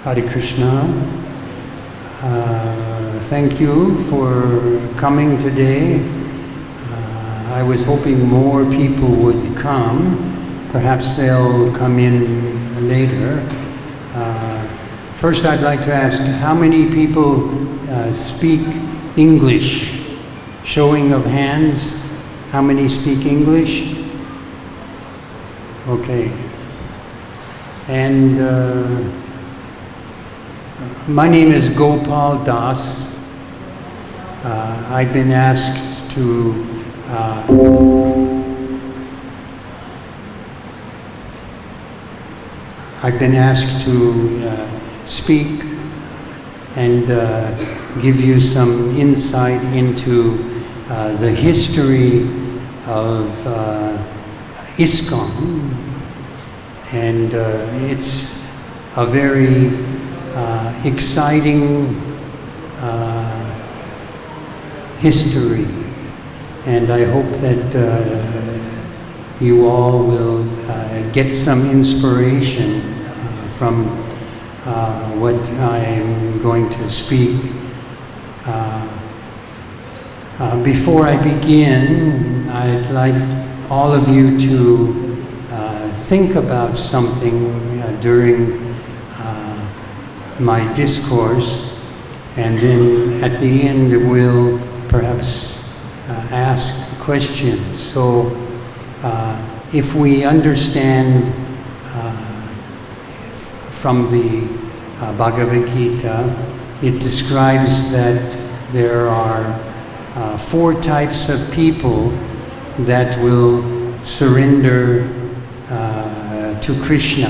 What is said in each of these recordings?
Hare Krishna. Thank you for coming today. I was hoping more people would come. Perhaps they'll come in later. First, I'd like to ask, how many people speak English? Showing of hands. How many speak English? Okay. And my name is Gopal Das. I've been asked to speak and give you some insight into the history of ISKCON, and it's a very exciting history, and I hope that you all will get some inspiration from what I'm going to speak. Before I begin, I'd like all of you to think about something during my discourse, and then at the end we'll perhaps ask questions. So if we understand from the Bhagavad-Gita, it describes that there are 4 types of people that will surrender to Krishna.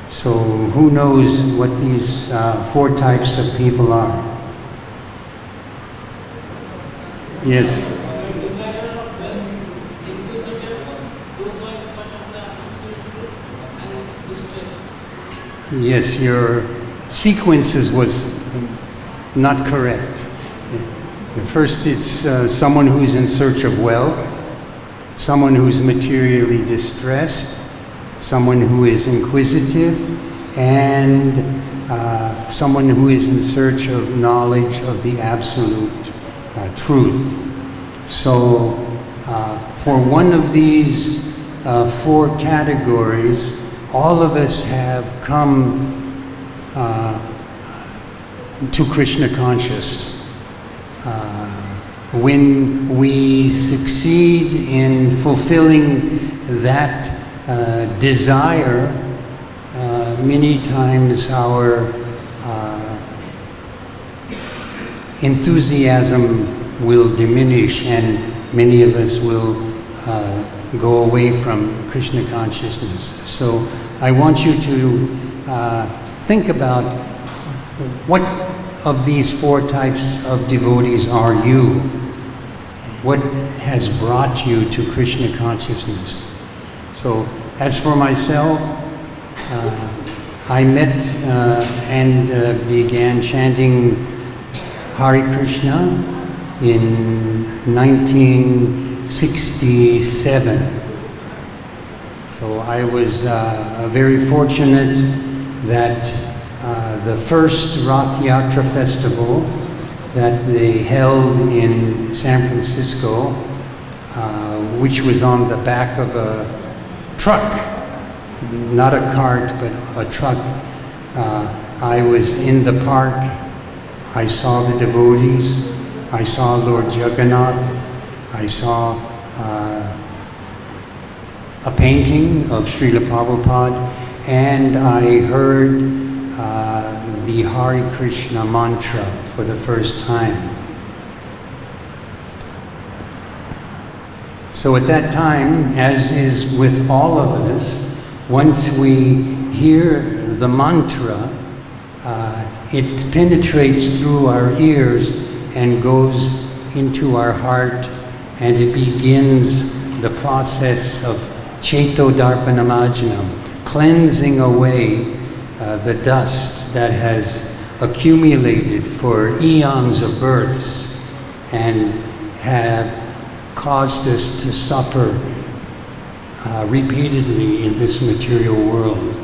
So who knows what these 4 types of people are? Yes. Yes, your sequences was not correct. The first, it's someone who's in search of wealth, someone who's materially distressed, someone who is inquisitive, and someone who is in search of knowledge of the absolute truth. So for one of these 4 categories, all of us have come to Krishna conscious. When we succeed in fulfilling that desire, many times our enthusiasm will diminish, and many of us will go away from Krishna consciousness. So I want you to think about what of these 4 types of devotees are you? What has brought you to Krishna consciousness? So as for myself, I met and began chanting Hare Krishna in 1967. So I was very fortunate that the first Rath Yatra festival that they held in San Francisco, which was on the back of a truck, not a cart, but a truck. I was in the park. I saw the devotees. I saw Lord Jagannath. I saw a painting of Srila Prabhupada, and I heard the Hare Krishna mantra for the first time. So at that time, as is with all of us, once we hear the mantra, it penetrates through our ears and goes into our heart, and it begins the process of Cetodarpanamajnam, cleansing away the dust that has accumulated for eons of births and have caused us to suffer repeatedly in this material world.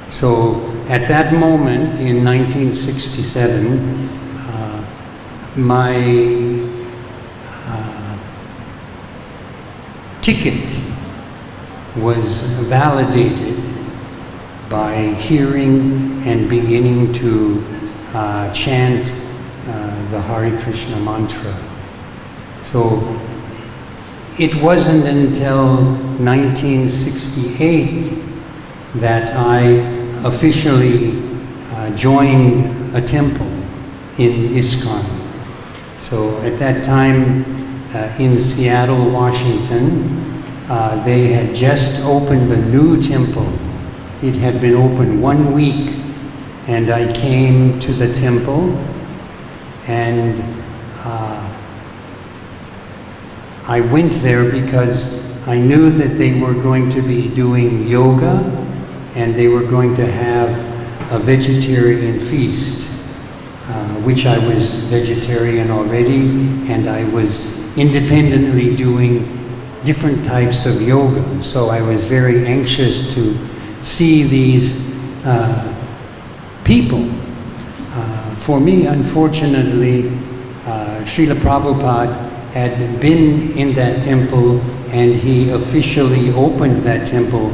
So at that moment in 1967, my ticket was validated by hearing and beginning to chant the Hare Krishna mantra. So it wasn't until 1968 that I officially joined a temple in ISKCON. So at that time in Seattle, Washington, they had just opened a new temple. It had been open 1 week, and I came to the temple, and I went there because I knew that they were going to be doing yoga, and they were going to have a vegetarian feast, which I was vegetarian already, and I was independently doing different types of yoga. So I was very anxious to see these people. For me, unfortunately, Srila Prabhupada had been in that temple, and he officially opened that temple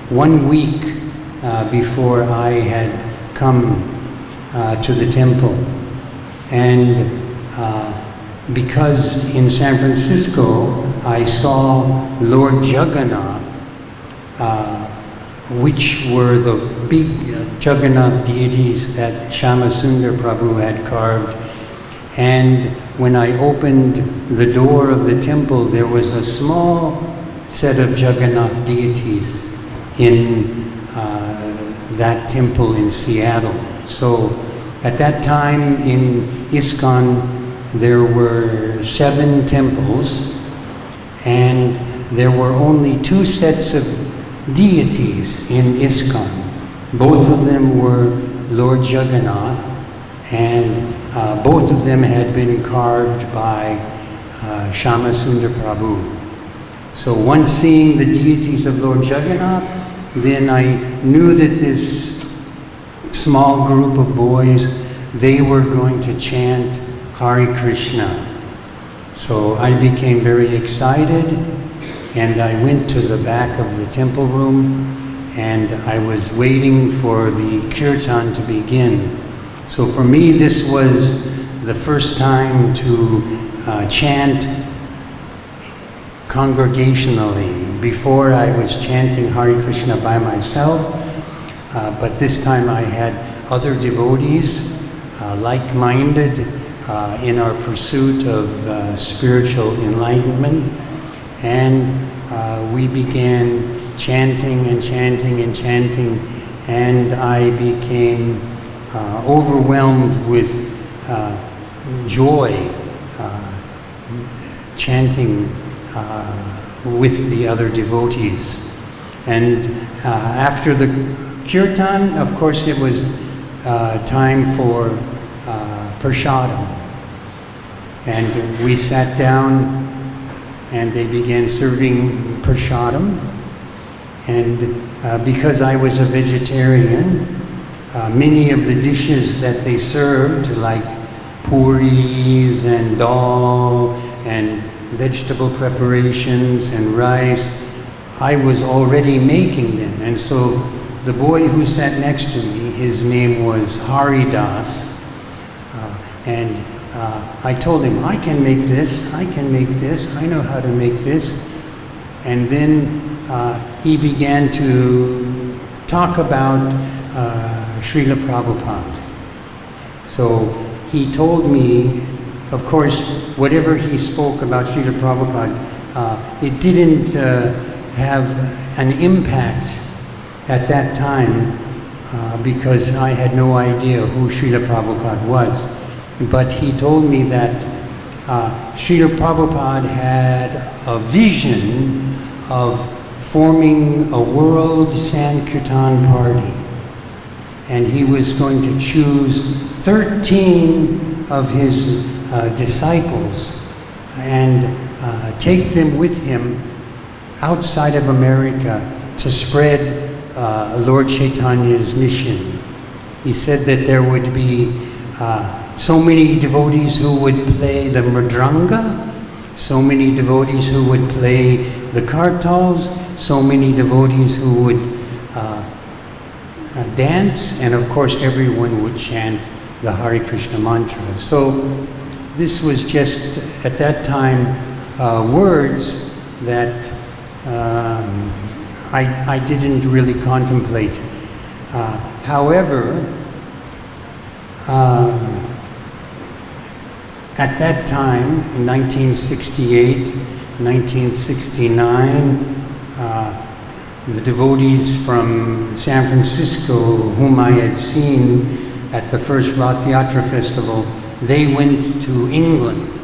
1 week before I had come to the temple. And because in San Francisco I saw Lord Jagannath, which were the big Jagannath deities that Shyamasundar Prabhu had carved. And when I opened the door of the temple, there was a small set of Jagannath deities in that temple in Seattle. So at that time in ISKCON, there were 7 temples, and there were only 2 sets of deities in ISKCON. Both of them were Lord Jagannath, and both of them had been carved by Shyamasundar Prabhu. So once seeing the deities of Lord Jagannath, then I knew that this small group of boys, they were going to chant Hare Krishna. So I became very excited, and I went to the back of the temple room, and I was waiting for the kirtan to begin. So for me, this was the first time to chant congregationally. Before I was chanting Hare Krishna by myself, but this time I had other devotees, like-minded in our pursuit of spiritual enlightenment, and we began chanting and chanting and chanting, and I became overwhelmed with joy chanting with the other devotees. And after the kirtan, of course, it was time for prasadam. And we sat down, and they began serving prasadam. And because I was a vegetarian, many of the dishes that they served, like puris and dal and vegetable preparations and rice, I was already making them. And so the boy who sat next to me, his name was Haridas, and I told him, I can make this, I can make this, I know how to make this. And then he began to talk about Srila Prabhupada. So he told me, of course, whatever he spoke about Srila Prabhupada, it didn't have an impact at that time because I had no idea who Srila Prabhupada was. But he told me that Srila Prabhupada had a vision of forming a world Sankirtan party. And he was going to choose 13 of his disciples and take them with him outside of America to spread Lord Chaitanya's mission. He said that there would be so many devotees who would play the mridanga, so many devotees who would play the kartals, so many devotees who would dance, and of course everyone would chant the Hare Krishna mantra. So this was just, at that time, words that I didn't really contemplate. However, at that time, in 1968, 1969, the devotees from San Francisco, whom I had seen at the first Rath Yatra festival, they went to England.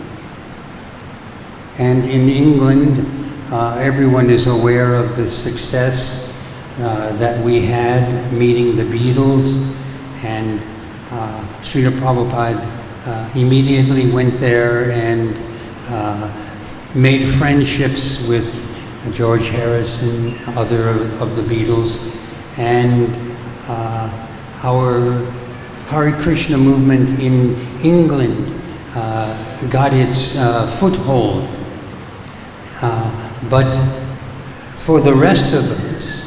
And in England, everyone is aware of the success that we had meeting the Beatles, and Srila Prabhupada immediately went there and made friendships with George Harrison, other of the Beatles, and our Hare Krishna movement in England got its foothold. But for the rest of us,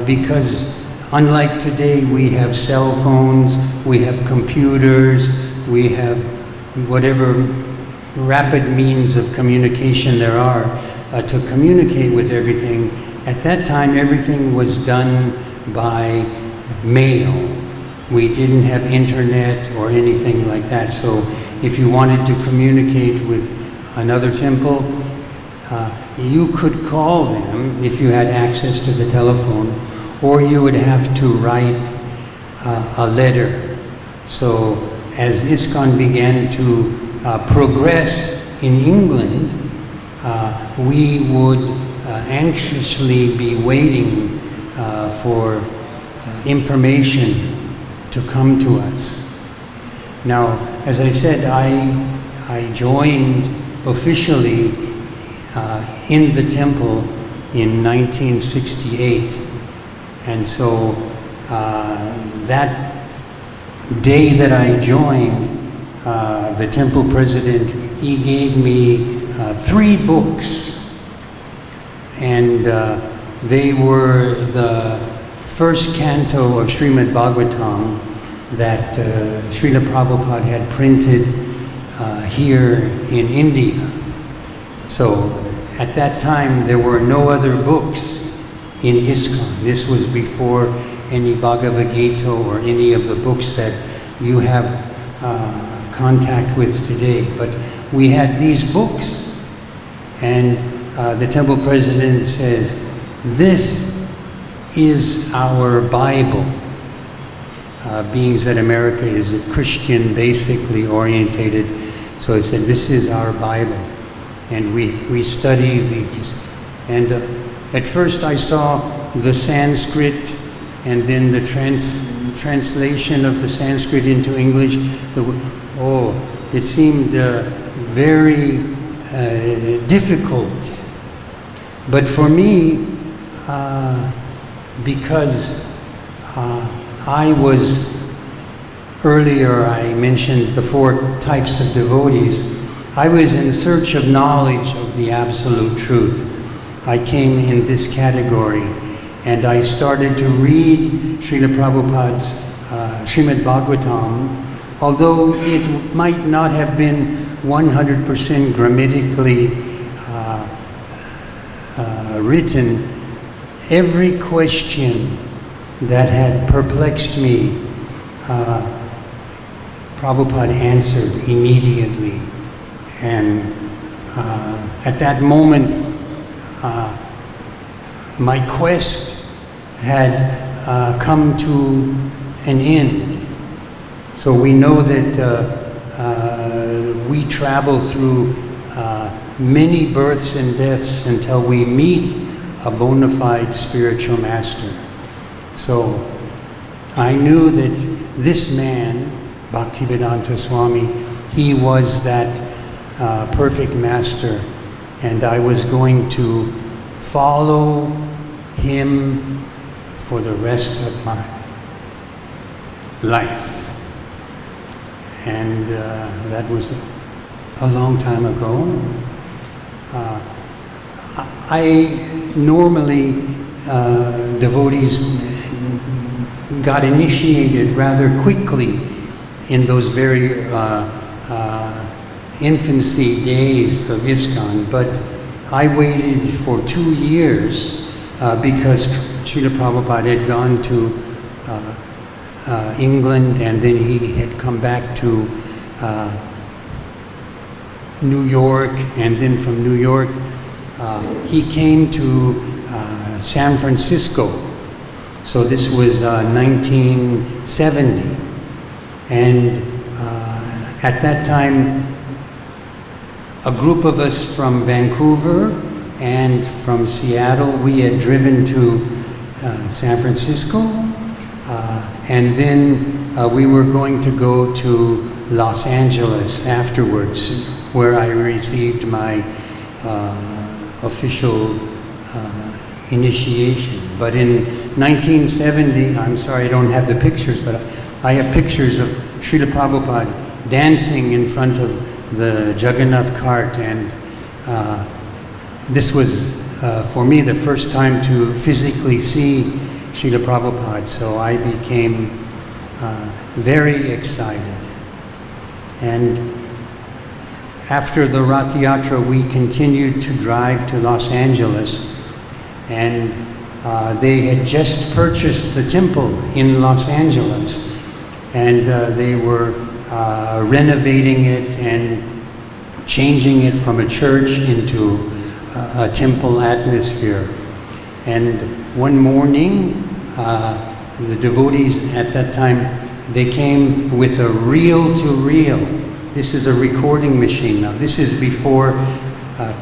because unlike today, we have cell phones, we have computers, we have whatever rapid means of communication there are to communicate with everything. At that time, everything was done by mail. We didn't have internet or anything like that. So if you wanted to communicate with another temple, you could call them if you had access to the telephone, or you would have to write a letter. So as ISKCON began to progress in England, we would anxiously be waiting for information to come to us. Now, as I said, I joined officially in the temple in 1968, and so that day that I joined, the temple president, he gave me 3 books, and they were the first canto of Srimad Bhagavatam that Srila Prabhupada had printed here in India. So at that time there were no other books in ISKCON. This was before any Bhagavad-Gita or any of the books that you have contact with today. But we had these books, and the temple president says, "This is our Bible." Being that America is Christian basically orientated, so he said, "This is our Bible." And we study these. And at first I saw the Sanskrit and then the translation of the Sanskrit into English. It seemed very difficult. But for me, because I was, earlier I mentioned the 4 types of devotees, I was in search of knowledge of the absolute truth. I came in this category, and I started to read Srila Prabhupada's Srimad Bhagavatam, although it might not have been 100% grammatically written. Every question that had perplexed me, Prabhupada answered immediately. And at that moment, my quest had come to an end. So we know that we travel through many births and deaths until we meet a bona fide spiritual master. So I knew that this man, Bhaktivedanta Swami, he was that perfect master, and I was going to follow him for the rest of life. And that was a long time ago. I normally, devotees got initiated rather quickly in those very infancy days of ISKCON, but I waited for 2 years because Srila Prabhupada had gone to England, and then he had come back to New York, and then from New York he came to San Francisco. So this was 1970, and at that time a group of us from Vancouver and from Seattle, we had driven to San Francisco, and then we were going to go to Los Angeles afterwards, where I received my official initiation. But in 1970, I'm sorry I don't have the pictures, but I have pictures of Srila Prabhupada dancing in front of the Jagannath cart, and this was for me the first time to physically see Srila Prabhupada, so I became very excited. And after the Rath Yatra, we continued to drive to Los Angeles, and they had just purchased the temple in Los Angeles, and they were renovating it and changing it from a church into a temple atmosphere. And one morning, the devotees at that time, they came with a reel-to-reel. This is a recording machine now. This is before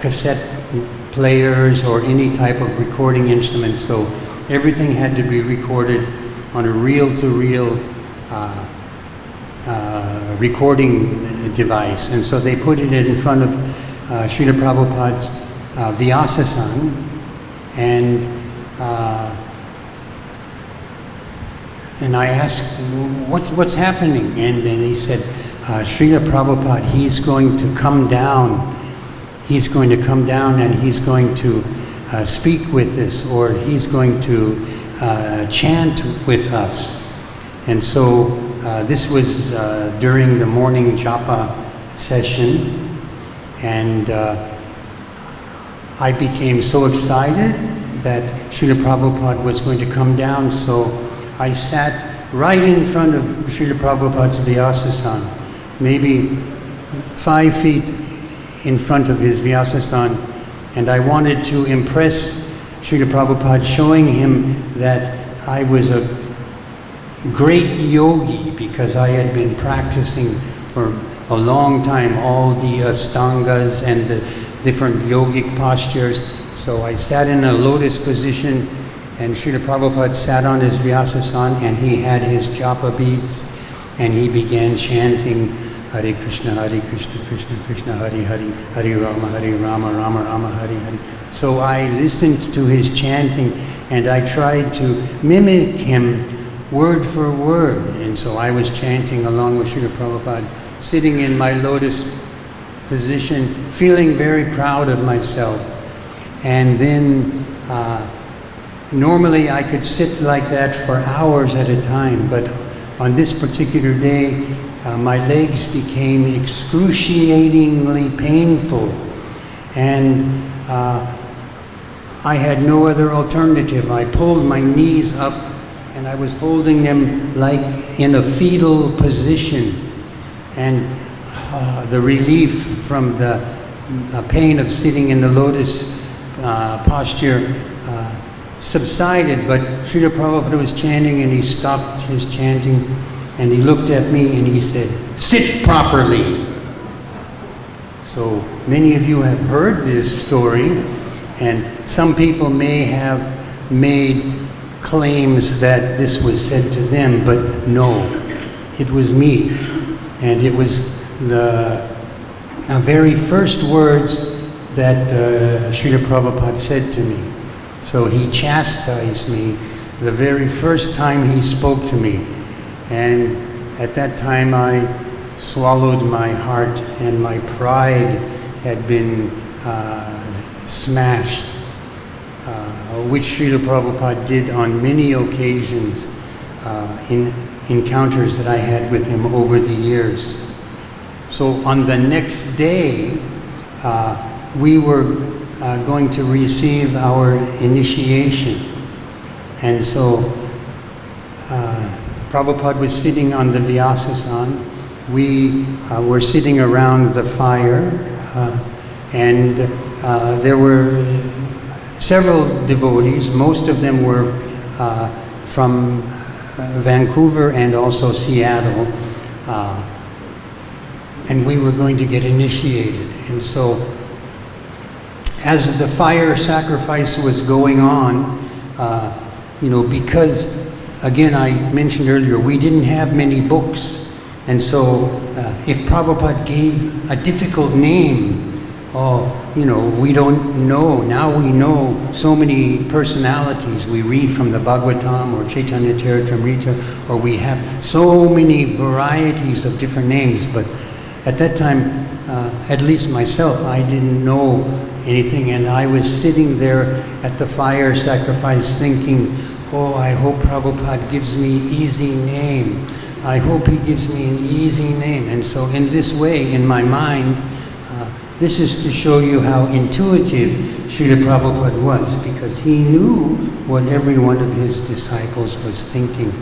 cassette players or any type of recording instruments, so everything had to be recorded on a reel-to-reel recording device. And so they put it in front of Srila Prabhupada's Vyasa-san, and I asked, what's happening? And then he said, Srila Prabhupada, he's going to come down. He's going to come down and he's going to speak with us, or he's going to chant with us. And so this was during the morning japa session, and I became so excited that Srila Prabhupada was going to come down, so I sat right in front of Srila Prabhupada's Vyasa-san, maybe 5 feet in front of his Vyasa-san, and I wanted to impress Srila Prabhupada, showing him that I was a great yogi because I had been practicing for a long time all the astangas and the different yogic postures. So I sat in a lotus position, and Srila Prabhupada sat on his Vyasa-san, and he had his japa beads, and he began chanting Hare Krishna, Krishna Krishna, Hare Hare, Hare Rama, Rama Rama, Hare Hare. So I listened to his chanting, and I tried to mimic him word for word. And so I was chanting along with Srila Prabhupada, sitting in my lotus position, feeling very proud of myself. And then normally I could sit like that for hours at a time, but on this particular day, my legs became excruciatingly painful, and I had no other alternative. I pulled my knees up, and I was holding them like in a fetal position, and the relief from the pain of sitting in the lotus posture subsided, but Srila Prabhupada was chanting, and he stopped his chanting, and he looked at me and he said, "Sit properly." So many of you have heard this story, and some people may have made claims that this was said to them, but no, it was me. And it was the very first words that Srila Prabhupada said to me. So he chastised me the very first time he spoke to me. And at that time I swallowed my heart, and my pride had been smashed, which Srila Prabhupada did on many occasions in encounters that I had with him over the years. So on the next day, we were going to receive our initiation. And so Prabhupada was sitting on the Vyasasan. We were sitting around the fire, and there were several devotees. Most of them were from Vancouver and also Seattle. And we were going to get initiated. And so, as the fire sacrifice was going on, because, again, I mentioned earlier, we didn't have many books. And so, if Prabhupada gave a difficult name, we don't know. Now we know so many personalities. We read from the Bhagavatam or Chaitanya Charitamrita, or we have so many varieties of different names. But at that time, at least myself, I didn't know anything, and I was sitting there at the fire sacrifice thinking, oh, I hope Prabhupada gives me easy name. I hope he gives me an easy name. And so in this way, in my mind, this is to show you how intuitive Srila Prabhupada was, because he knew what every one of his disciples was thinking.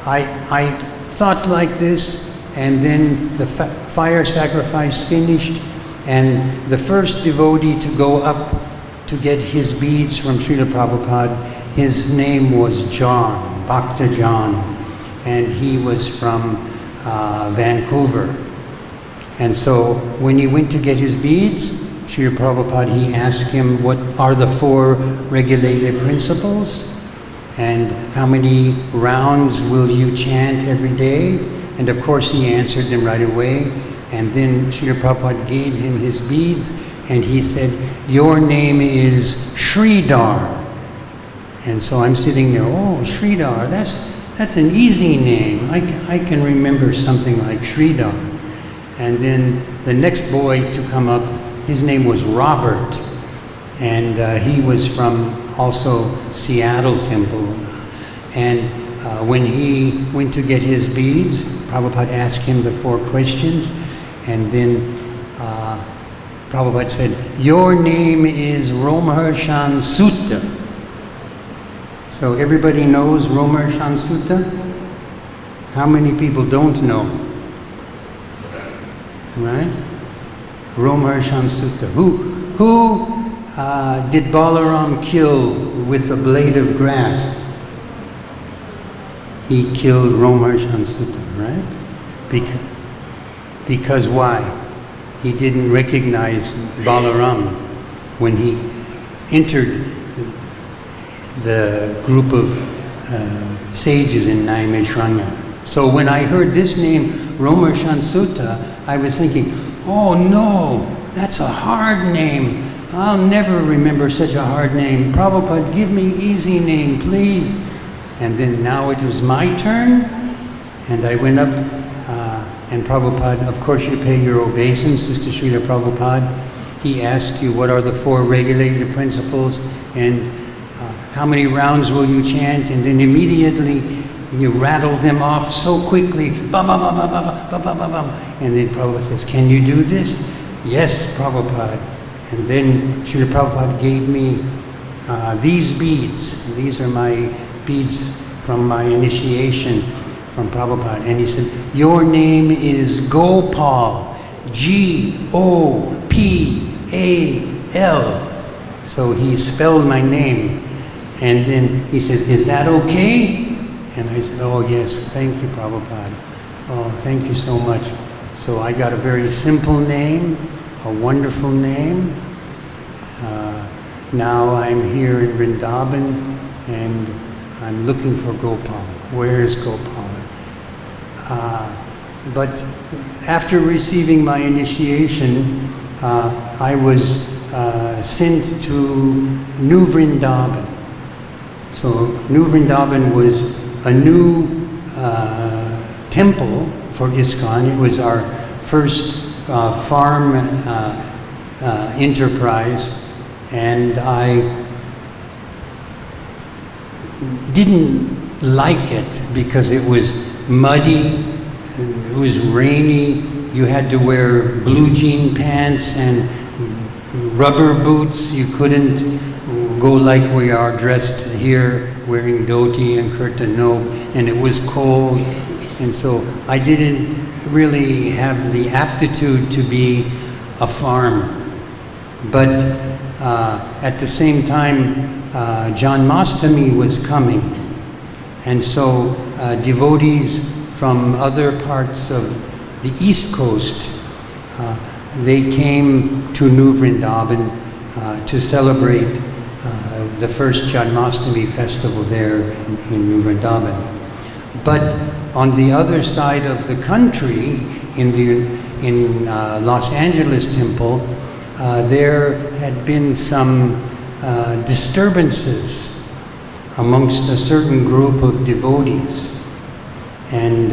I thought like this, and then the fire sacrifice finished, and the first devotee to go up to get his beads from Srila Prabhupada, his name was John, Bhakta John, and he was from Vancouver. And so when he went to get his beads, Srila Prabhupada, he asked him, what are the 4 regulated principles? And how many rounds will you chant every day? And of course he answered them right away. And then Srila Prabhupada gave him his beads, and he said, your name is Sridhar. And so I'm sitting there, oh, Sridhar, that's an easy name. I can remember something like Sridhar. And then the next boy to come up, his name was Robert, and he was from also Seattle Temple. And when he went to get his beads, Prabhupada asked him the 4 questions, and then Prabhupada said, your name is Romaharshan Sutta. So everybody knows Romaharshan Sutta? How many people don't know? Right? Romaharshan Sutta. Who did Balaram kill with a blade of grass? He killed Romaharshan Sutta, right? Because why? He didn't recognize Balaram when he entered the group of sages in Naimishranya. So when I heard this name, Romaharshan Sutta, I was thinking, oh no, that's a hard name. I'll never remember such a hard name. Prabhupada, give me easy name, please. And then now it was my turn, and I went up, and Prabhupada, of course you pay your obeisances to Srila Prabhupada. He asked you what are the 4 regulated principles, and how many rounds will you chant, and then immediately you rattle them off so quickly, bam, bam, bam, bam, bam, bam, bam, bam. And then Prabhupada says, can you do this? Yes, Prabhupada. And then Srila Prabhupada gave me these beads. These are my beads from my initiation from Prabhupada. And he said, your name is Gopal, Gopal. So he spelled my name. And then he said, is that okay? And I said, oh yes, thank you, Prabhupada. Oh, thank you so much. So I got a very simple name, a wonderful name. Now I'm here in Vrindavan, and I'm looking for Gopal. Where is Gopal? But after receiving my initiation, I was sent to New Vrindavan. So New Vrindavan was a new temple for ISKCON. It was our first farm enterprise, and I didn't like it because it was muddy, it was rainy, you had to wear blue jean pants and rubber boots. You couldn't go like we are dressed here, wearing dhoti and kurta nob, and it was cold, and so I didn't really have the aptitude to be a farmer. But at the same time, Janmashtami was coming, and so devotees from other parts of the East Coast, they came to New Vrindavan to celebrate the first Janmashtami festival there in New Vrindavan. But on the other side of the country, in Los Angeles temple, there had been some disturbances amongst a certain group of devotees. And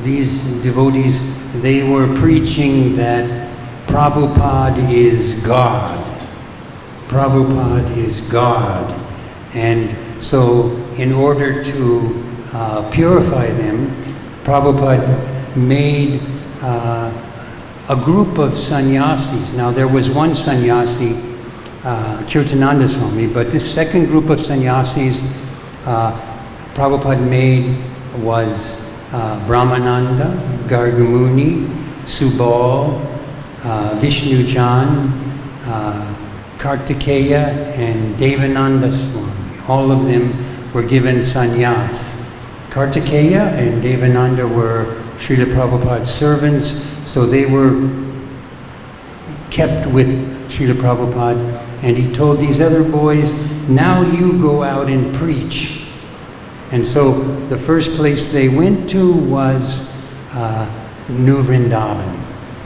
these devotees, they were preaching that Prabhupada is God. Prabhupada is God. And so in order to purify them, Prabhupada made a group of sannyasis. Now there was one sannyasi, Kirtananda Swami, but this second group of sannyasis Prabhupada made was Brahmananda, Gargamuni, Subal, Vishnujan, Kartikeya, and Devananda Swami. All of them were given sannyas. Kartikeya and Devananda were Srila Prabhupada's servants, so they were kept with Srila Prabhupada, and he told these other boys, now you go out and preach. And so the first place they went to was New Vrindavan.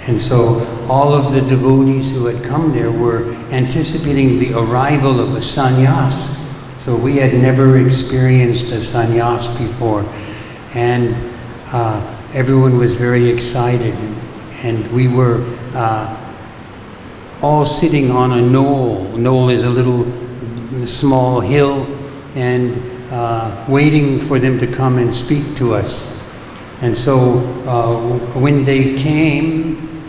And so all of the devotees who had come there were anticipating the arrival of a sannyas. So we had never experienced a sannyas before. And everyone was very excited. And we were all sitting on a knoll. Knoll is a little small hill, and waiting for them to come and speak to us. And so when they came,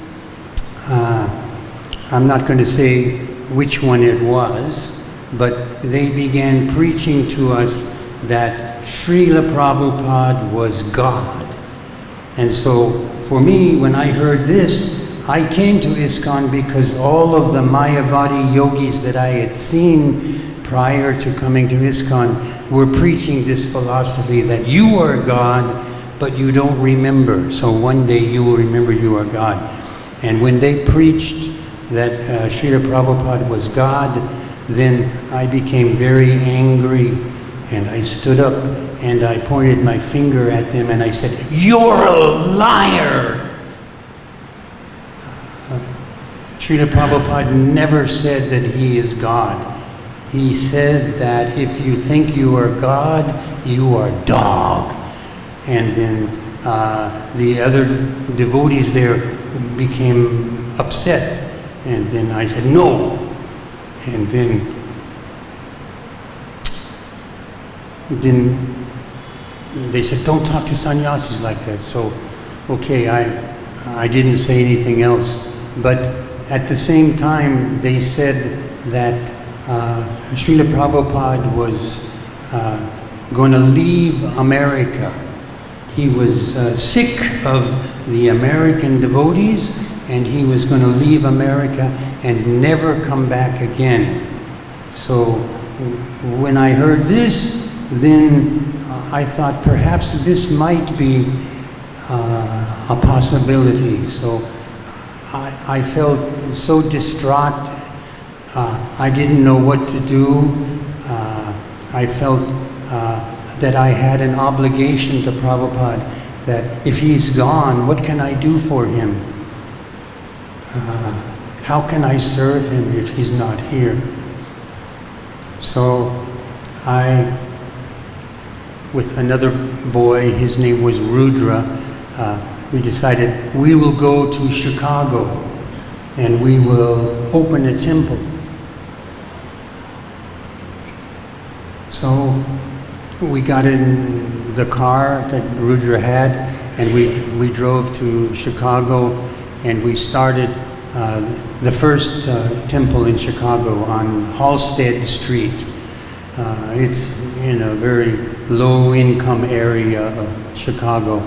I'm not going to say which one it was, but they began preaching to us that Srila Prabhupada was God. And so for me, when I heard this, I came to ISKCON because all of the Mayavadi yogis that I had seen prior to coming to ISKCON were preaching this philosophy that you are God, but you don't remember. So one day you will remember you are God. And when they preached that Srila Prabhupada was God, then I became very angry, and I stood up and I pointed my finger at them and I said, "You're a liar!" Srila Prabhupada never said that he is God. He said that if you think you are God, you are dog. And then the other devotees there became upset. And then I said, no. And then they said, don't talk to sannyasis like that. So, okay, I didn't say anything else. But at the same time, they said that Srila Prabhupada was going to leave America. He was sick of the American devotees, and he was going to leave America and never come back again. So when I heard this, then I thought perhaps this might be a possibility. So I felt so distraught. I didn't know what to do. I felt that I had an obligation to Prabhupada, that if he's gone, what can I do for him? How can I serve him if he's not here? So I with another boy, his name was Rudra, we decided we will go to Chicago and we will open a temple. So we got in the car that Rudra had, and we drove to Chicago, and we started the first temple in Chicago on Halsted Street. It's in a very low-income area of Chicago.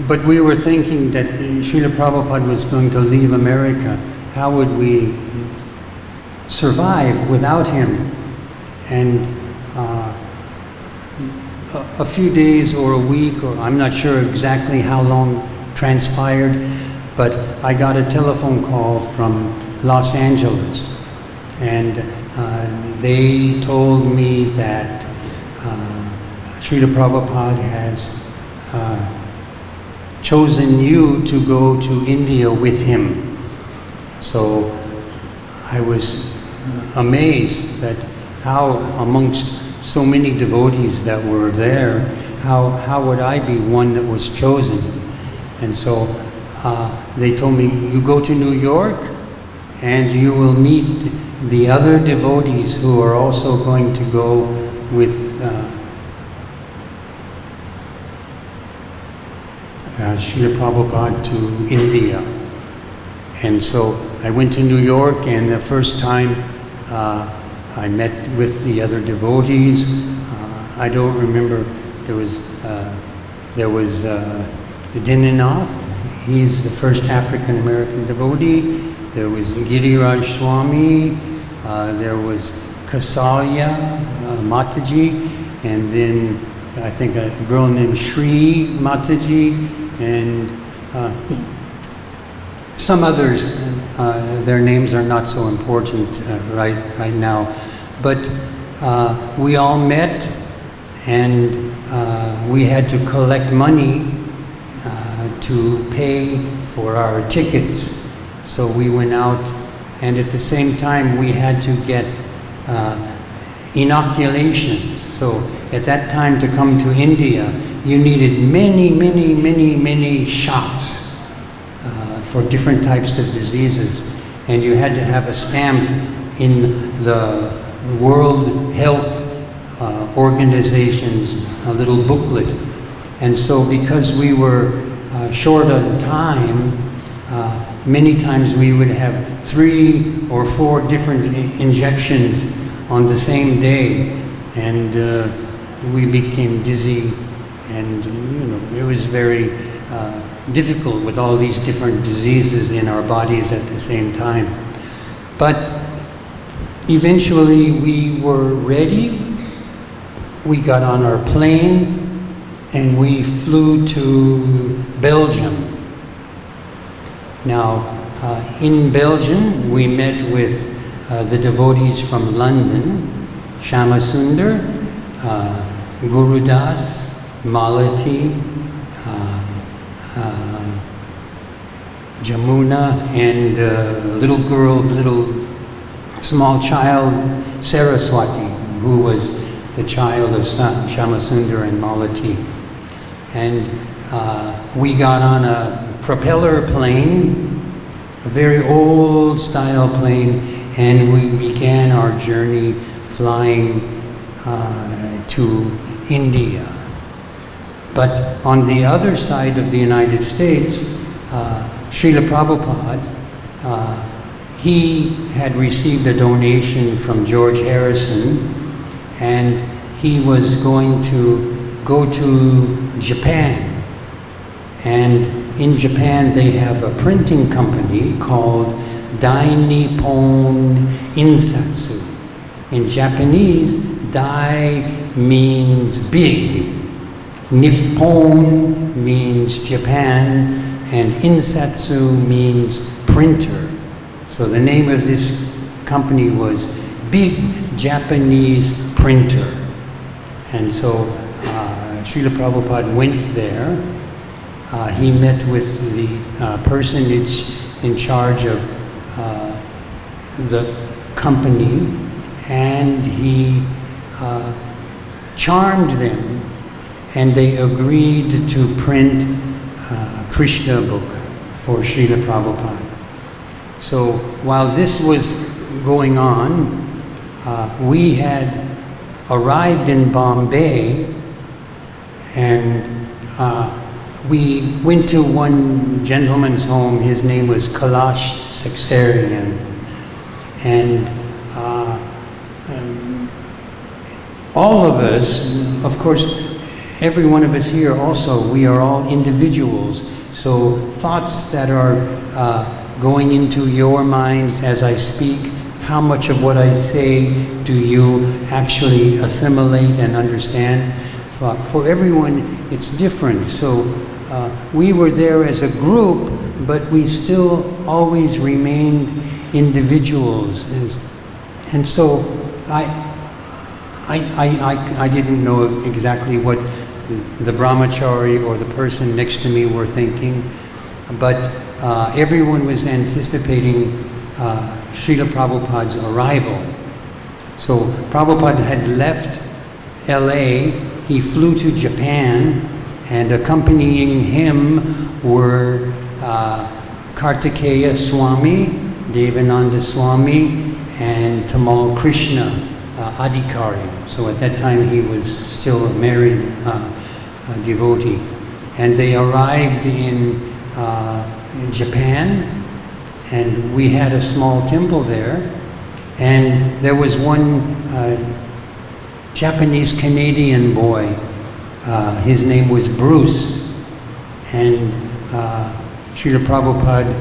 But we were thinking that Srila Prabhupada was going to leave America. How would we survive without him? And a few days or a week, or I'm not sure exactly how long transpired, but I got a telephone call from Los Angeles, and they told me that Srila Prabhupada has chosen you to go to India with him. So I was amazed that how amongst so many devotees that were there, how would I be one that was chosen? And so they told me, you go to New York and you will meet the other devotees who are also going to go with Srila Prabhupada to India. And so I went to New York, and the first time I met with the other devotees. I don't remember, there was Dinanath, he's the first African American devotee. There was Giriraj Swami, there was Kasalya Mataji, and then I think a girl named Shri Mataji, and some others. Their names are not so important right now, but we all met, and we had to collect money to pay for our tickets. So we went out, and at the same time we had to get inoculations. So at that time, to come to India, you needed many shots for different types of diseases, and you had to have a stamp in the World Health Organization's little booklet. And so because we were short on time, many times we would have 3 or 4 different injections on the same day, and we became dizzy, and it was very difficult with all these different diseases in our bodies at the same time. But eventually we were ready. We got on our plane and we flew to Belgium. Now, in Belgium, we met with the devotees from London, Shamasundar, Gurudas, Malati, Jamuna, and little small child, Saraswati, who was the child of Shamasundar and Malati. And we got on a propeller plane, a very old style plane, and we began our journey flying to India. But on the other side of the United States, Srila Prabhupada, he had received a donation from George Harrison, and he was going to go to Japan. And in Japan they have a printing company called Dai Nippon Insatsu. In Japanese, Dai means big, Nippon means Japan, and Insatsu means printer. So the name of this company was Big Japanese Printer. And so Srila Prabhupada went there. He met with the personage in charge of the company, and he charmed them, and they agreed to print Krishna book for Srila Prabhupada. So while this was going on, we had arrived in Bombay, and we went to one gentleman's home. His name was Kailash Saxarian, and all of us, of course, every one of us here also, we are all individuals. So thoughts that are going into your minds as I speak, how much of what I say do you actually assimilate and understand? For everyone, it's different. So we were there as a group, but we still always remained individuals. And so I didn't know exactly what the brahmachari or the person next to me were thinking, but everyone was anticipating Srila Prabhupada's arrival. So Prabhupada had left LA, he flew to Japan, and accompanying him were Kartikeya Swami, Devananda Swami, and Tamal Krishna Adhikari. So at that time he was still a married devotee. And they arrived in Japan, and we had a small temple there. And there was one Japanese-Canadian boy. His name was Bruce. And Srila Prabhupada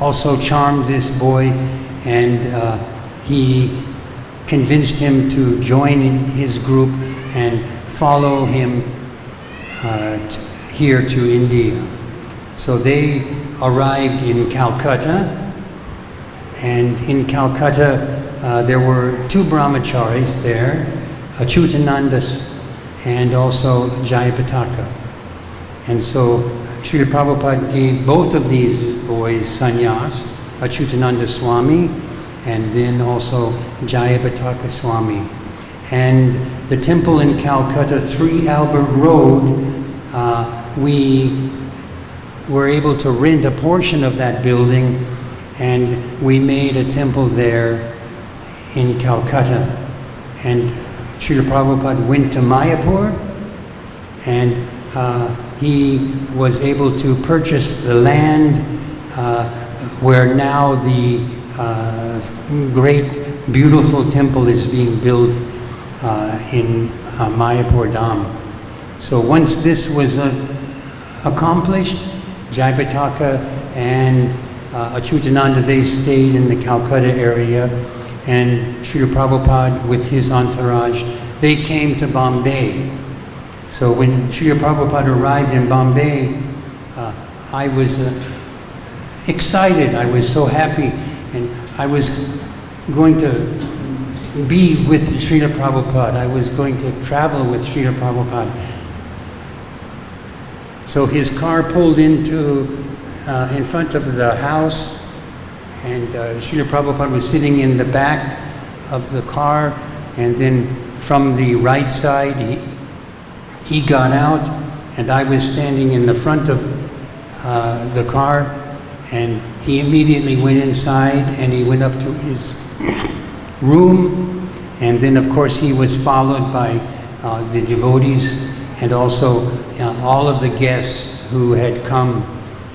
also charmed this boy, and he convinced him to join his group and follow him here to India. So they arrived in Calcutta, and in Calcutta there were two brahmacharis there, Achyutananda and also Jayapataka. And so Srila Prabhupada gave both of these boys sannyas, Achyutananda Swami and then also Jayapataka Swami. And the temple in Calcutta, 3 Albert Road, we were able to rent a portion of that building, and we made a temple there in Calcutta. And Srila Prabhupada went to Mayapur, and he was able to purchase the land where now the great, beautiful temple is being built in Mayapur Dham. So once this was accomplished, Jayapataka and Achyutananda, they stayed in the Calcutta area, and Srila Prabhupada with his entourage, they came to Bombay. So when Srila Prabhupada arrived in Bombay, I was excited, I was so happy, and I was going to be with Srila Prabhupada. I was going to travel with Srila Prabhupada. So his car pulled into in front of the house, and Srila Prabhupada was sitting in the back of the car, and then from the right side he got out, and I was standing in the front of the car, and he immediately went inside and he went up to his room, and then of course he was followed by the devotees and also all of the guests who had come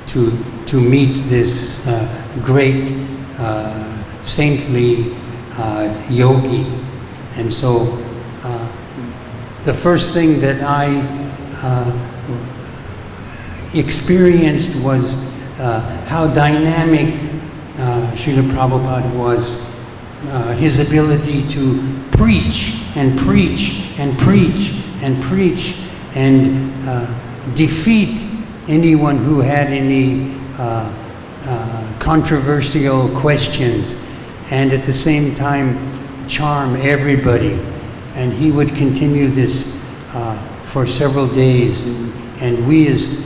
to meet this great saintly yogi. And so the first thing that I experienced was how dynamic Srila Prabhupada was, his ability to preach and preach and preach and preach and defeat anyone who had any controversial questions, and at the same time charm everybody. And he would continue this for several days, and we as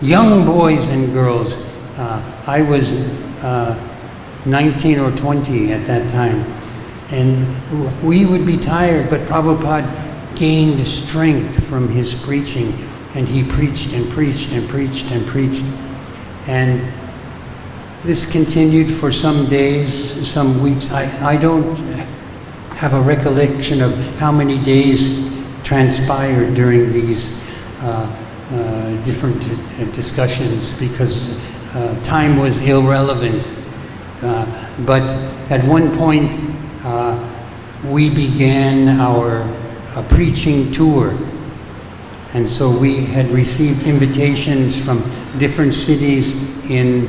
young boys and girls, I was 19 or 20 at that time, And we would be tired, but Prabhupada gained strength from his preaching, and he preached and preached and preached and preached. And this continued for some days, some weeks. I don't have a recollection of how many days transpired during these different discussions, because time was irrelevant. But at one point, we began our preaching tour. And so we had received invitations from different cities in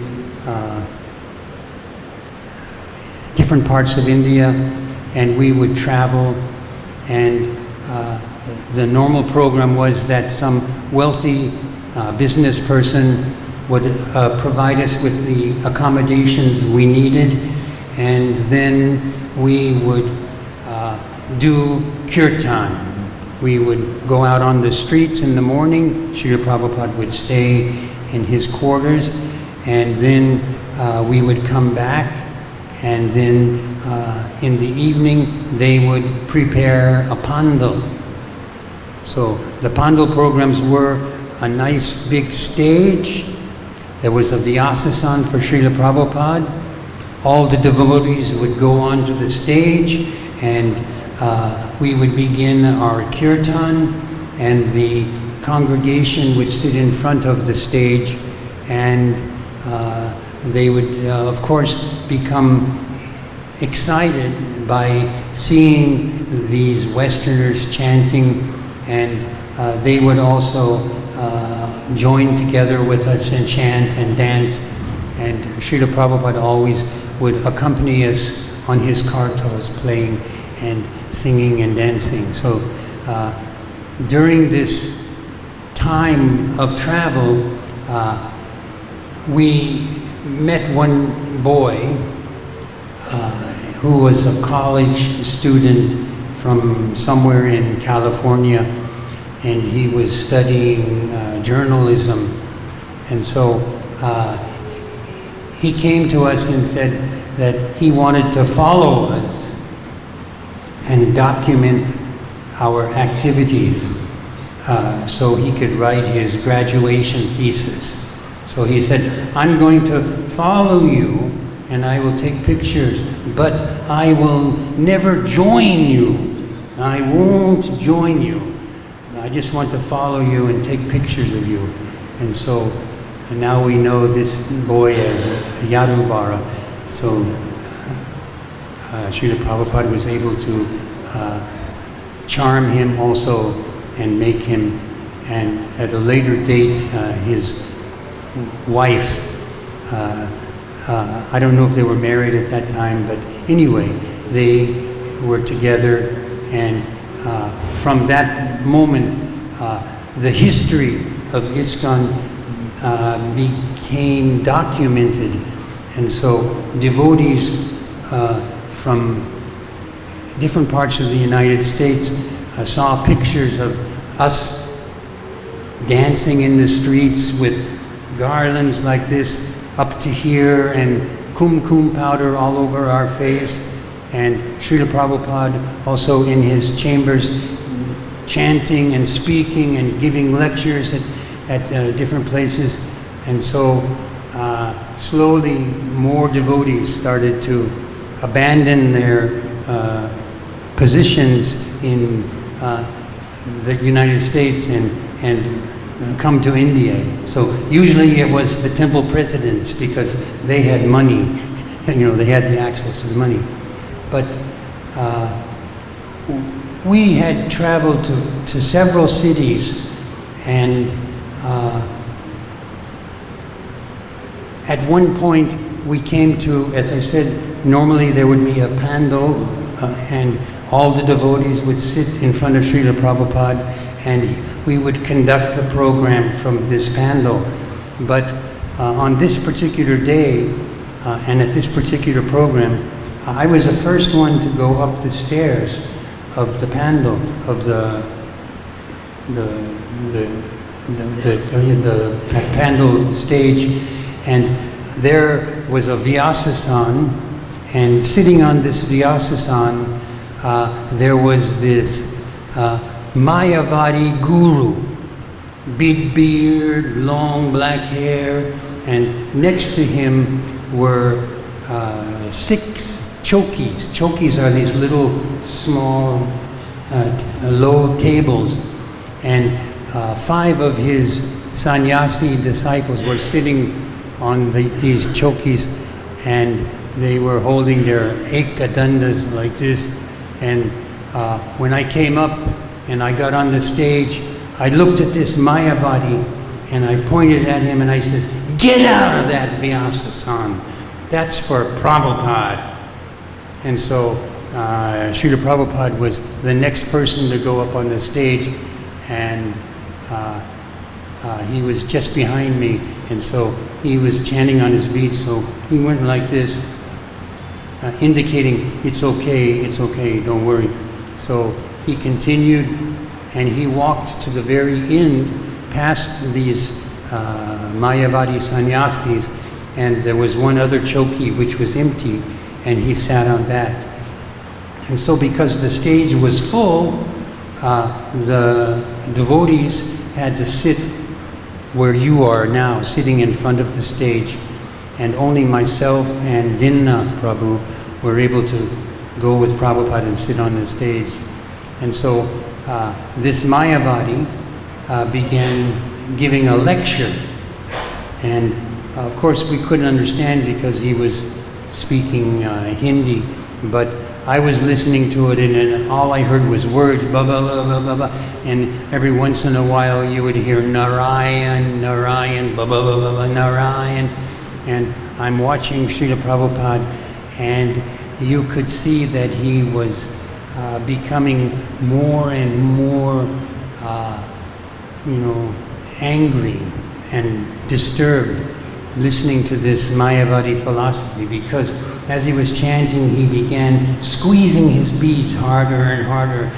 different parts of India, and we would travel, and the normal program was that some wealthy business person would provide us with the accommodations we needed, and then we would do kirtan. We would go out on the streets in the morning. Srila Prabhupada would stay in his quarters, and then we would come back, and then in the evening they would prepare a pandal. So the pandal programs were a nice big stage. There was a Vyasasan for Srila Prabhupada. All the devotees would go onto the stage, and we would begin our kirtan, and the congregation would sit in front of the stage, and they would, of course, become excited by seeing these Westerners chanting, and they would also join together with us and chant and dance. And Srila Prabhupada always would accompany us on his kartals, playing and singing and dancing. So during this time of travel, we met one boy who was a college student from somewhere in California, and he was studying journalism. And so he came to us and said that he wanted to follow us and document our activities so he could write his graduation thesis. So he said, I'm going to follow you and I will take pictures, but I will never join you. I won't join you. I just want to follow you and take pictures of you. And so now we know this boy as Yarubara. So Srila Prabhupada was able to charm him also and make him, and at a later date, his wife, I don't know if they were married at that time, but anyway, they were together, and from that moment, the history of ISKCON became documented, and so devotees from different parts of the United States saw pictures of us dancing in the streets with garlands like this up to here, and kumkum powder all over our face, and Srila Prabhupada also in his chambers chanting and speaking and giving lectures at different places. And so slowly more devotees started to abandon their positions in the United States and come to India. So usually it was the temple presidents, because they had money, they had the access to the money. But we had traveled to several cities, and at one point we came to, as I said, normally there would be a pandal, and all the devotees would sit in front of Srila Prabhupada, and we would conduct the program from this pandal. But on this particular day, and at this particular program, I was the first one to go up the stairs of the pandal, of the pandal stage, and there was a Vyasasan, And sitting on this Vyasasan, there was this Mayavadi guru, big beard, long black hair, and next to him were 6 chokis. Chokis are these little, small, low tables, and 5 of his sannyasi disciples were sitting on these chokis, and they were holding their ekadandas like this. And when I came up and I got on the stage, I looked at this Mayavadi and I pointed at him and I said, "Get out of that Vyasasan. That's for Prabhupada." And so Srila Prabhupada was the next person to go up on the stage, and he was just behind me, and so he was chanting on his beat, so he went like this, indicating, it's okay, don't worry. So he continued, and he walked to the very end, past these Mayavadi sannyasis, and there was one other choki which was empty, and he sat on that. And so because the stage was full, the devotees had to sit where you are now, sitting in front of the stage, and only myself and Dinnath Prabhu were able to go with Prabhupada and sit on the stage. And so this Mayavadi began giving a lecture, and of course we couldn't understand because he was speaking Hindi, but I was listening to it, and all I heard was words, ba ba ba ba ba ba, and every once in a while you would hear Narayan, Narayan, ba ba ba ba ba, Narayan, and I'm watching Srila Prabhupada, and you could see that he was becoming more and more, angry and disturbed, listening to this Mayavadi philosophy, because as he was chanting, he began squeezing his beads harder and harder,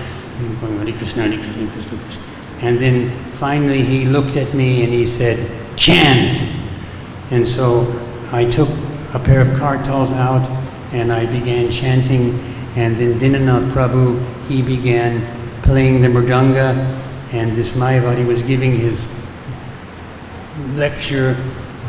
going Hare Krishna, Hare Krishna, Hare Krishna, Krishna. And then finally he looked at me and he said, "Chant!" And so I took a pair of kartals out and I began chanting, and then Dinanath Prabhu, he began playing the mridanga, and this Mayavadi was giving his lecture.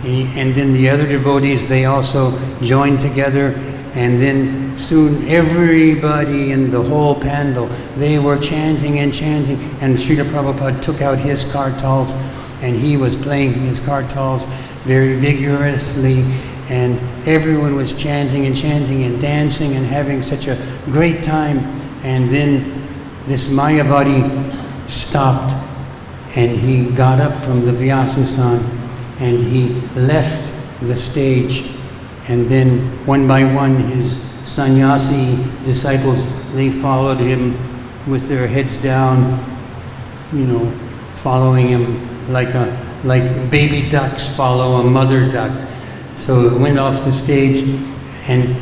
And then the other devotees, they also joined together, and then soon everybody in the whole pandal, they were chanting and chanting, and Srila Prabhupada took out his kartals, and he was playing his kartals very vigorously, and everyone was chanting and chanting and dancing and having such a great time. And then this Mayavadi stopped, and he got up from the Vyasasan, and he left the stage, and then one by one his sannyasi disciples, they followed him with their heads down, following him like baby ducks follow a mother duck. So it went off the stage, and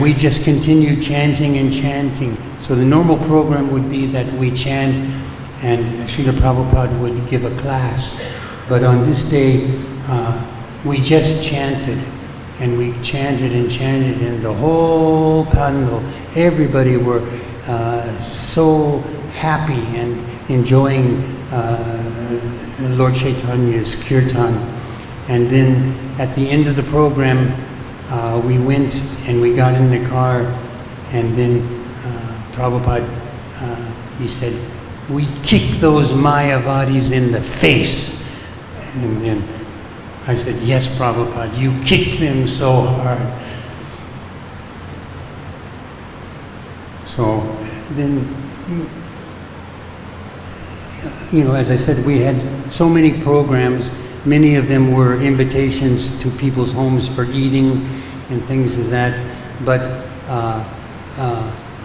we just continued chanting and chanting. So the normal program would be that we chant and Srila Prabhupada would give a class. But on this day, we just chanted, and we chanted and chanted, and the whole pandal, everybody were so happy and enjoying Lord Chaitanya's kirtan. And then at the end of the program, we went and we got in the car, and then Prabhupada, he said, "We kick those Mayavadis in the face." And then I said, "Yes, Prabhupada, you kick them so hard." So then, as I said, we had so many programs. Many of them were invitations to people's homes for eating and things as that. But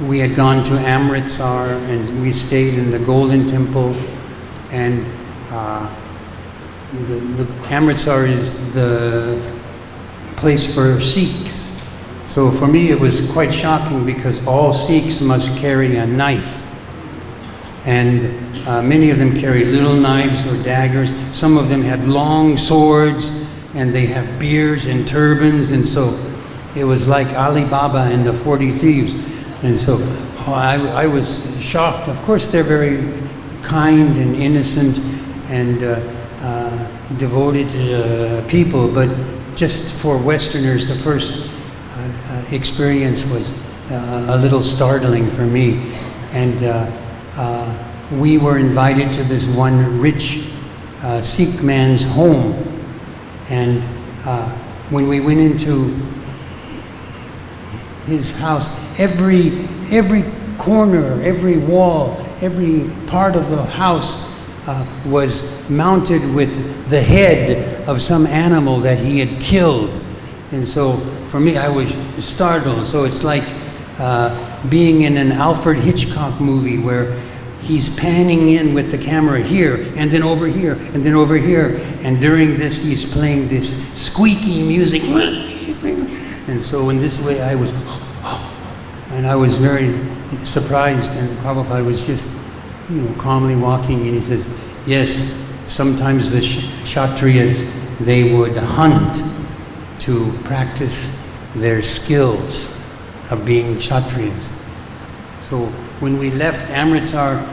we had gone to Amritsar, and we stayed in the Golden Temple, and the Amritsar is the place for Sikhs. So for me it was quite shocking, because all Sikhs must carry a knife. And many of them carry little knives or daggers. Some of them had long swords, and they have beards and turbans. And so it was like Ali Baba and the 40 Thieves. And so I was shocked. Of course, they're very kind and innocent and devoted people, but just for Westerners, the first experience was a little startling for me. And we were invited to this one rich Sikh man's home. And when we went into his house, every corner, every wall, every part of the house was mounted with the head of some animal that he had killed. And so for me, I was startled. So it's like being in an Alfred Hitchcock movie where he's panning in with the camera here, and then over here, and then over here. And during this, he's playing this squeaky music. And so in this way, I was very surprised, and Prabhupada was just, calmly walking, and he says, yes, sometimes the Kshatriyas, they would hunt to practice their skills of being Kshatriyas. So when we left Amritsar,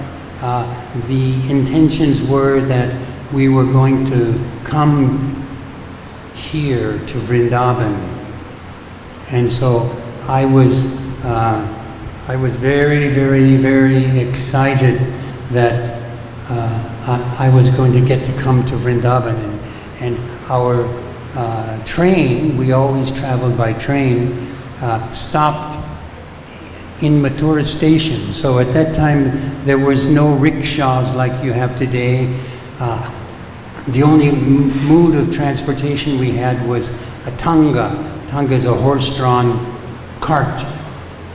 the intentions were that we were going to come here to Vrindavan. And so I was very, very, very excited that I was going to get to come to Vrindavan. And our train, we always traveled by train, stopped in Mathura station. So at that time, there was no rickshaws like you have today. The only mode of transportation we had was a tanga. Tanga is a horse-drawn cart.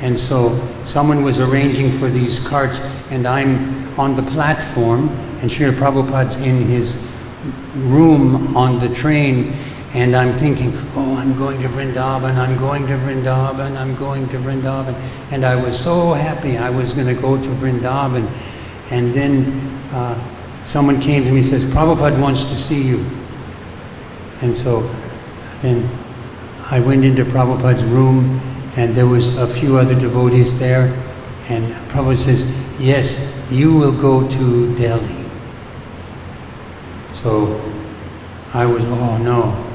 And so someone was arranging for these carts, and I'm on the platform, and Srila Prabhupada's in his room on the train, and I'm thinking, oh, I'm going to Vrindavan, I'm going to Vrindavan, I'm going to Vrindavan. And I was so happy I was going to go to Vrindavan. And then someone came to me and says, Prabhupada wants to see you. And so then I went into Prabhupada's room, and there was a few other devotees there. And Prabhupada says, yes, you will go to Delhi. So I was, oh no,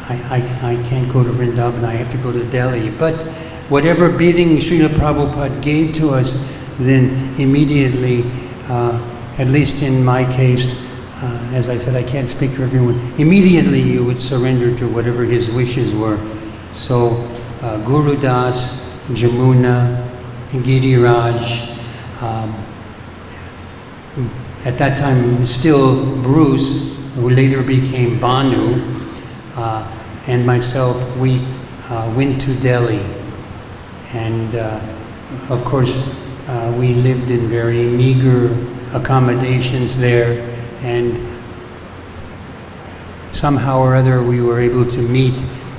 I can't go to Vrindavan, I have to go to Delhi. But whatever bidding Srila Prabhupada gave to us, then immediately, at least in my case, as I said, I can't speak for everyone, immediately you would surrender to whatever his wishes were. So Guru Das, Jamuna, Giriraj, at that time still Bruce, who later became Banu, and myself, we went to Delhi. And of course, we lived in very meager accommodations there, and somehow or other we were able to meet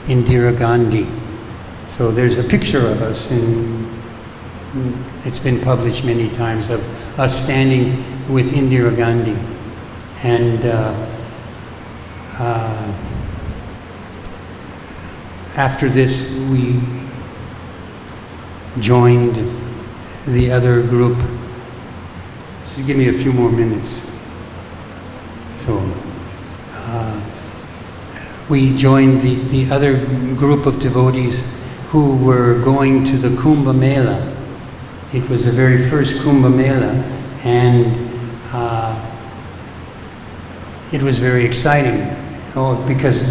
Indira Gandhi. So there's a picture of us, and it's been published many times, of us standing with Indira Gandhi. And after this, we joined the other group. Just give me a few more minutes. So we joined the other group of devotees who were going to the Kumbh Mela. It was the very first Kumbh Mela, and it was very exciting. Because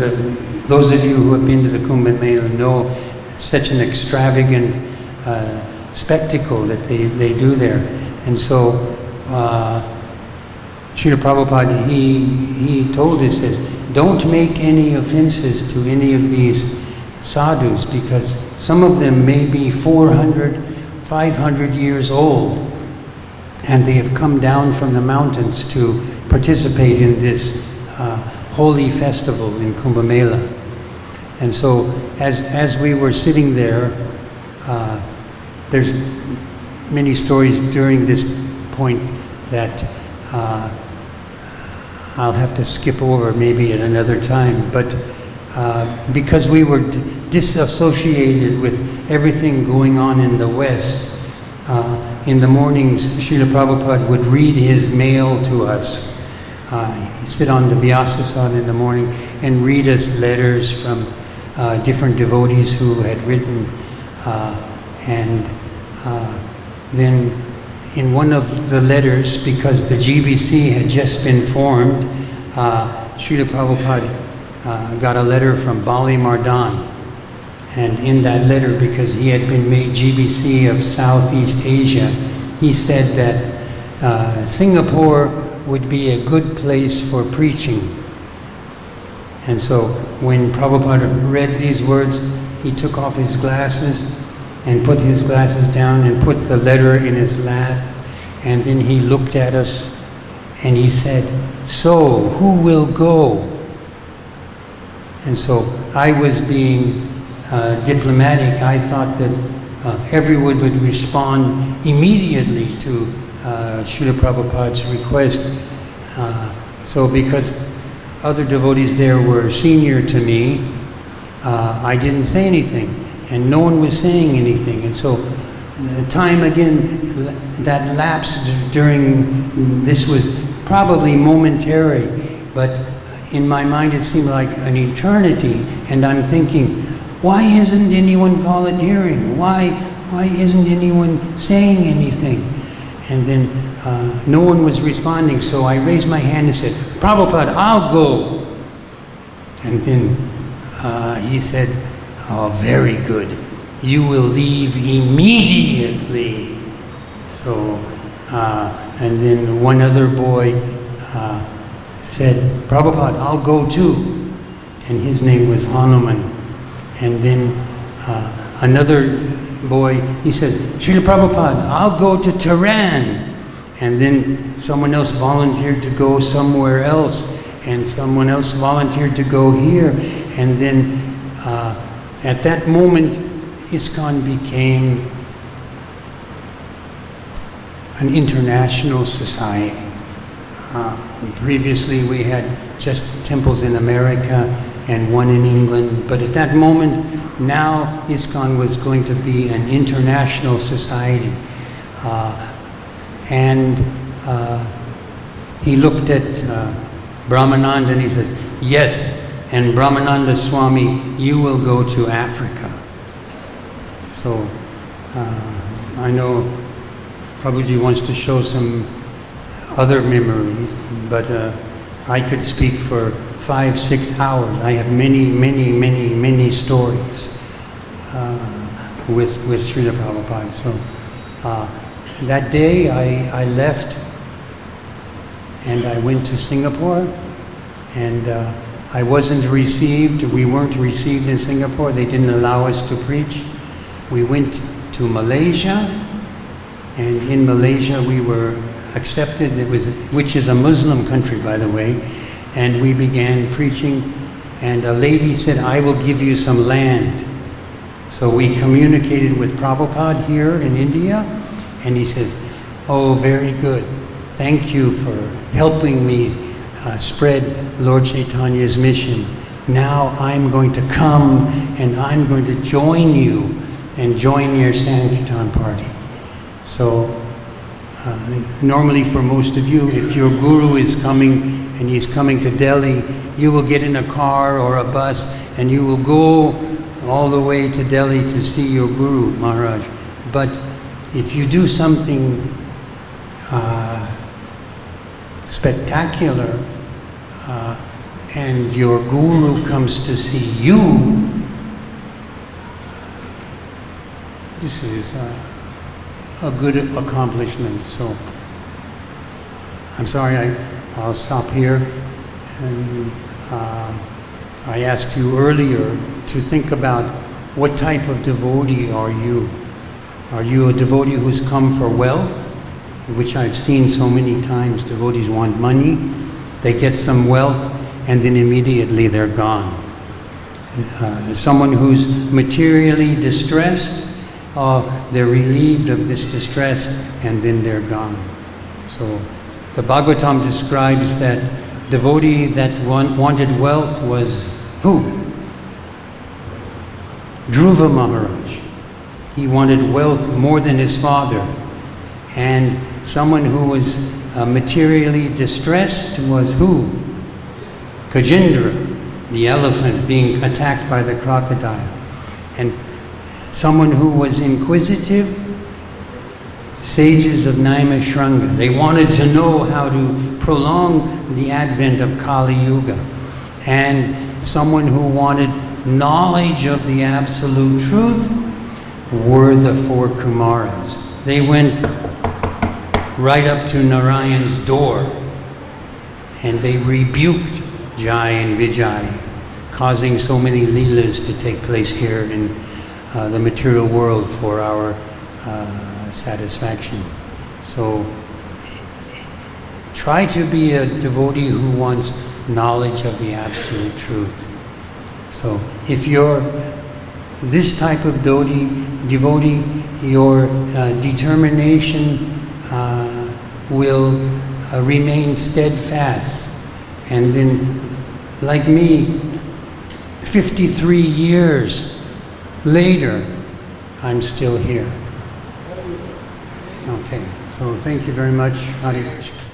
those of you who have been to the Kumbh Mela know such an extravagant spectacle that they do there. And so Srila Prabhupada, he told us, says, don't make any offenses to any of these sadhus, because some of them may be 400, 500 years old, and they have come down from the mountains to participate in this holy festival in Kumbh Mela. And so as we were sitting there, there's many stories during this point that I'll have to skip over maybe at another time, but because we were disassociated with everything going on in the West. In the mornings, Srila Prabhupada would read his mail to us. He'd sit on the Vyasasana in the morning and read us letters from different devotees who had written. Then in one of the letters, because the GBC had just been formed, Srila Prabhupada got a letter from Bali Mardan. And in that letter, because he had been made GBC of Southeast Asia, he said that Singapore would be a good place for preaching. And so when Prabhupada read these words, he took off his glasses and put his glasses down and put the letter in his lap. And then he looked at us and he said, "So, who will go?" And so I was being diplomatic. I thought that everyone would respond immediately to Srila Prabhupada's request. So because other devotees there were senior to me, I didn't say anything, and no one was saying anything. And so time again that lapsed during, this was probably momentary, but in my mind it seemed like an eternity, and I'm thinking, why isn't anyone volunteering? Why isn't anyone saying anything? And then no one was responding, so I raised my hand and said, "Prabhupada, I'll go." And then he said, "Oh, very good. You will leave immediately." So, and then one other boy said, "Prabhupada, I'll go too." And his name was Hanuman. And then another boy, he says, "Srila Prabhupada, I'll go to Tehran." And then someone else volunteered to go somewhere else, and someone else volunteered to go here. And then at that moment, ISKCON became an international society. Previously, we had just temples in America and one in England, but at that moment, now ISKCON was going to be an international society. And he looked at Brahmananda and he says, "Yes, and Brahmananda Swami, you will go to Africa." So I know Prabhuji wants to show some other memories, but I could speak for 5-6 hours. I have many stories with Srila Prabhupada. So that day I left and I went to Singapore, and I wasn't received. We weren't received in Singapore. They didn't allow us to preach. We went to Malaysia, and in Malaysia we were accepted. Which is a Muslim country, by the way. And we began preaching, and a lady said, "I will give you some land." So we communicated with Prabhupada here in India, and he says, "Oh, very good. Thank you for helping me spread Lord Chaitanya's mission. Now I'm going to come and I'm going to join you and join your Sankirtan party." So normally for most of you, if your guru is coming and he's coming to Delhi, you will get in a car or a bus and you will go all the way to Delhi to see your Guru Maharaj. But if you do something spectacular and your Guru comes to see you, this is a good accomplishment. So I'm sorry, I'll stop here. And I asked you earlier to think about what type of devotee are you? Are you a devotee who's come for wealth, which I've seen so many times? Devotees want money, they get some wealth, and then immediately they're gone. Someone who's materially distressed, they're relieved of this distress, and then they're gone. So the Bhagavatam describes that devotee that wanted wealth was who? Dhruva Maharaj. He wanted wealth more than his father. And someone who was materially distressed was who? Gajendra, the elephant being attacked by the crocodile. And someone who was inquisitive, sages of Naimishranga. They wanted to know how to prolong the advent of Kali Yuga. And someone who wanted knowledge of the absolute truth were the four Kumaras. They went right up to Narayan's door and they rebuked Jai and Vijay, causing so many leelas to take place here in the material world for our satisfaction. So try to be a devotee who wants knowledge of the absolute truth. So if you're this type of devotee, your determination will remain steadfast. And then, like me, 53 years later, I'm still here. Okay, so thank you very much. Hare Krishna.